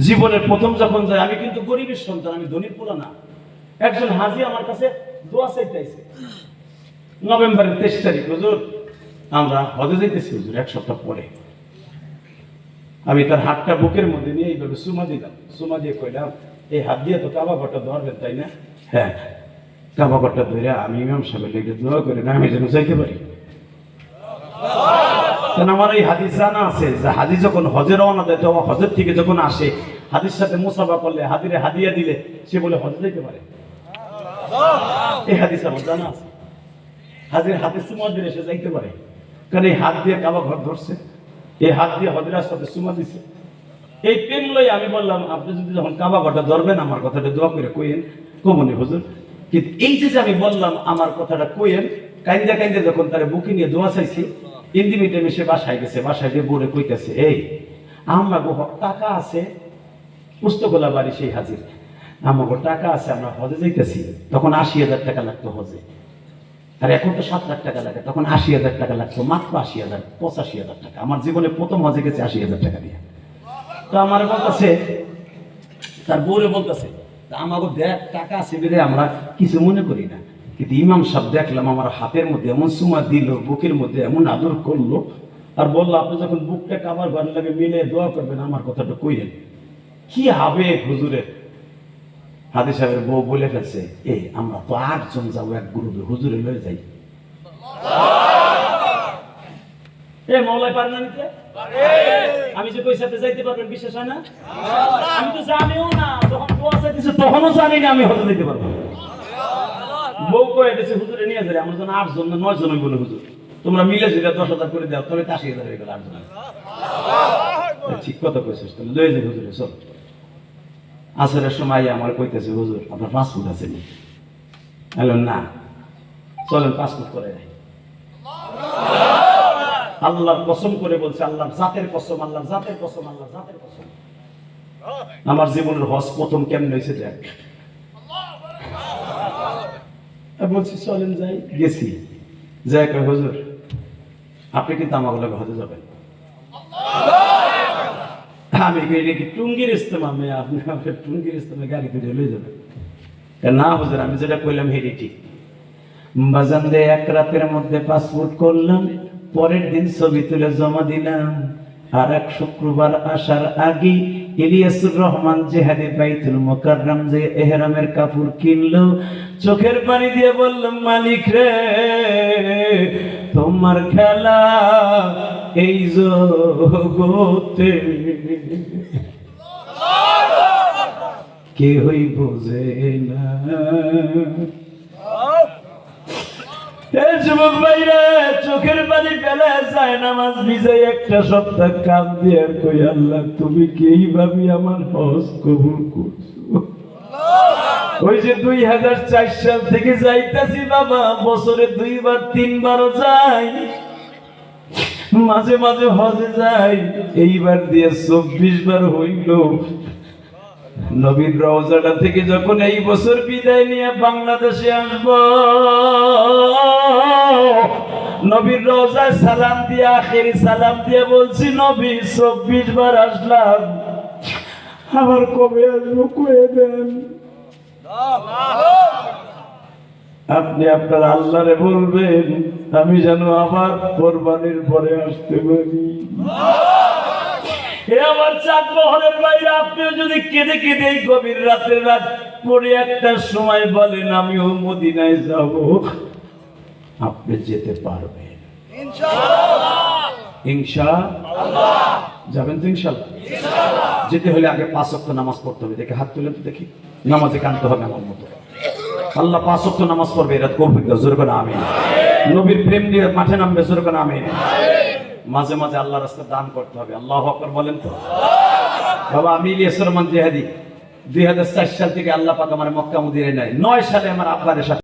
জীবনের প্রথম যখন যায়, আমি কিন্তু গরিবের সন্তান, আমি ধনীর পোলা না। একজন হাজি আমার কাছে দোয়া চাইতেছে নভেম্বরের 23 তারিখ, হুজুর আমরা হজে যাইতেছি হুজুর, এক সপ্তাহ পরে। আমি তার হাতটা বুকের মধ্যে নিয়ে এইভাবে চুমা দিলাম, চুমা দিয়ে কইলাম, এই হাত দিয়ে তো কাবা ঘরটা ধরবেন তাই না? হ্যাঁ, কাবা ঘরটা ধরে আমি ইমাম সাহেবের লেগে দোয়া করি না আমি যেন যাইতে পারি। আমার এই হাদিস জানা আছে যে হাজি যখন হজে রওনা দেয়, তখন হজের থেকে যখন আসে, হাদির সাথে মুসাফা করলে, হাদিরে হাদিয়া দিলে সে বলে হজে যেতে পারে। এই হাদিস আমার জানা আছে, হাজির হাতে চুমা দিলে সে যাইতে পারে, কারণ এই হাত দিয়ে কাবা ঘর ধরছে, এই হাত দিয়ে হজের সাথে চুমা দিছে। এই প্রেম লই আমি বললাম, আপনি যদি যখন কাবা ঘরটা ধরবেন আমার কথাটা দোয়া করে কইেন, কমনে হুজুর। কিন্তু এই যে আমি বললাম আমার কথাটা কইেন, কাইন্দা কাইন্দা যখন তার বুকে নিয়ে দোয়া চাইছি, ইন্দিমিটে সে বাসায় গেছে, বাসায় গিয়ে বোরে কইতেছে, এই আমার টাকা আছে, পুস্তকলা বাড়ি সেই হাজির, আমার টাকা আছে, আমরা হজে যাইতেছি। তখন 80,000 টাকা লাগতো হজে, আর এখন তো 7 লাখ টাকা লাগে, তখন 80,000 টাকা লাগতো, মাত্র 80,000, 85,000 টাকা। আমার জীবনে প্রথম হজে গেছে 80,000 টাকা দিয়ে। তো আমার বলতেছে, তার বউরে বলতেছে, আমাকে দেখ টাকা আছে বেড়ে আমরা কিছু মনে করি না, কিন্তু ইমাম সাহেব দেখলাম আমার হাতের মধ্যে এমন চুমা দিল, বুকের মধ্যে এমন আদর করলো, আর বললো আপনি যখন বুকটা কাবার ঘর লাগে মিলে দোয়া করবেন আমার কথাটা কইলেন। কি হবে হুজুরের? হাদি সাহেবের বউ বলে ফেলছে, এই আমরা তো 8 জন যাবো এক গ্রুপে, হুজুরে লয়ে যাই। মৌলাই পারেন না নিতে? আমি যে কই সাথে যাইতে পারবেন বিশ্বাস হয় না? আমি তো জানিও না, যখন দোয়া চাইতেছে তখনও জানি না আমি হজে যেতে পারবো। বউ কয়ে দিয়েছে হুজুরে নিয়ে যাবে, আমার জন্য 8 জন না 9 জন বলে, হুজুর তোমরা মিলে যদি 10,000 করে দাও তবে 80,000 হয়ে গেল 8 জন। ঠিক কথা কইছিস, তাহলে লয়ে যাবে হুজুরে চল। আসরের সময় আমার কইতেছে, হুজুর আপনার পাসপোর্ট আছে নি? হ্যালো না, চলেন পাসপোর্ট করে দেয়। আল্লাহর কসম করে বলছে, আল্লাহর জাতের কসম, আল্লাহর জাতের কসম, আল্লাহর জাতের কসম, আমার জীবনের হজ প্রথম কেমন হয়েছে দেখ। বলছি চলেন যাই, গেছি, যাই কয় হুজুর আপনি কিন্তু আমার লগে হজে যাবেন। আমি কি টুঙ্গির ইস্তেমা, আপনি টুঙ্গির ইস্তেমা গাড়ি তুলে লয়ে যাবেন? না হুজুর আমি যেটা কইলাম হেডি ঠিক। বাজান দে এক রাতের মধ্যে পাসপোর্ট করলাম, পরের দিন ছবি তুলে জমা দিলাম, আর এক শুক্রবার আসার আগে ইলিয়াসুর রহমান জেহাদি বাইতুল মুকাররম যে ইহরামের কাপড় কিনলো, চোখের পানি দিয়ে বললাম, মালিক রে তোমার খেলা এই জগতে কেহই বোঝে না। যুবক ভাইরা চোখের পানি ফেলে যায়, নামাজ ভিজাই একটা সপ্তাহ কাম দিয়ে কই, আল্লাহ তুমি কি এইভাবে আমার হজ কবুল করছো? ওই যে 2004 সাল থেকে যাইতাছি বাবা, বছরে 2বার 3বারও যাই, মাঝে মাঝে হজে যাই, এইবার দিয়ে 24 বার হইল। নবীর রওজাটা থেকে যখন এই বছর বিদায় নিয়ে বাংলাদেশে আসব, নবীর রওজায় সালাম দিয়ে, আখেরি সালাম দিয়ে বলছি, নবী 24 বার আসলাম, আবার কবে আসবো কয়ে দেন। আপনি আপনার আল্লাহরে বলবেন আমি যেন আবার কোরবানির পরে আসতে পারি। আমার চাঁদ বহরের বাইরে আপনিও যদি কেঁদে কেঁদে এই গভীর রাতের রাত পরে একটা সময় বলেন আমিও মদিনায় যাব, আপনি যেতে পারবেন ইনশাআল্লাহ। যাবেন তো ইনশাআল্লাহ? যেতে হলে আগে 5 ওয়াক্ত নামাজ পড়তে হবে। দেখে হাত তুলে তো দেখি, নামাজে কানতে হবে আমার মতো। আল্লাহ 5 ওয়াক্ত নামাজ পড়বে, এরা কবুল করবে, জোরে করে আমিন। নবীর প্রেম নিয়ে মাঠে নামবে, জোরে করে আমিন। মাঝে মাঝে আল্লাহর রাস্তায় দান করতে হবে, আল্লাহু আকবার বলেন তো। বাবা আমি ইলিয়াসুর রহমান জেহাদি 2004 সাল থেকে আল্লাহ পাক আমার মক্কা মদিনায় নেয়, 9 সালে আমার আব্বার সাথে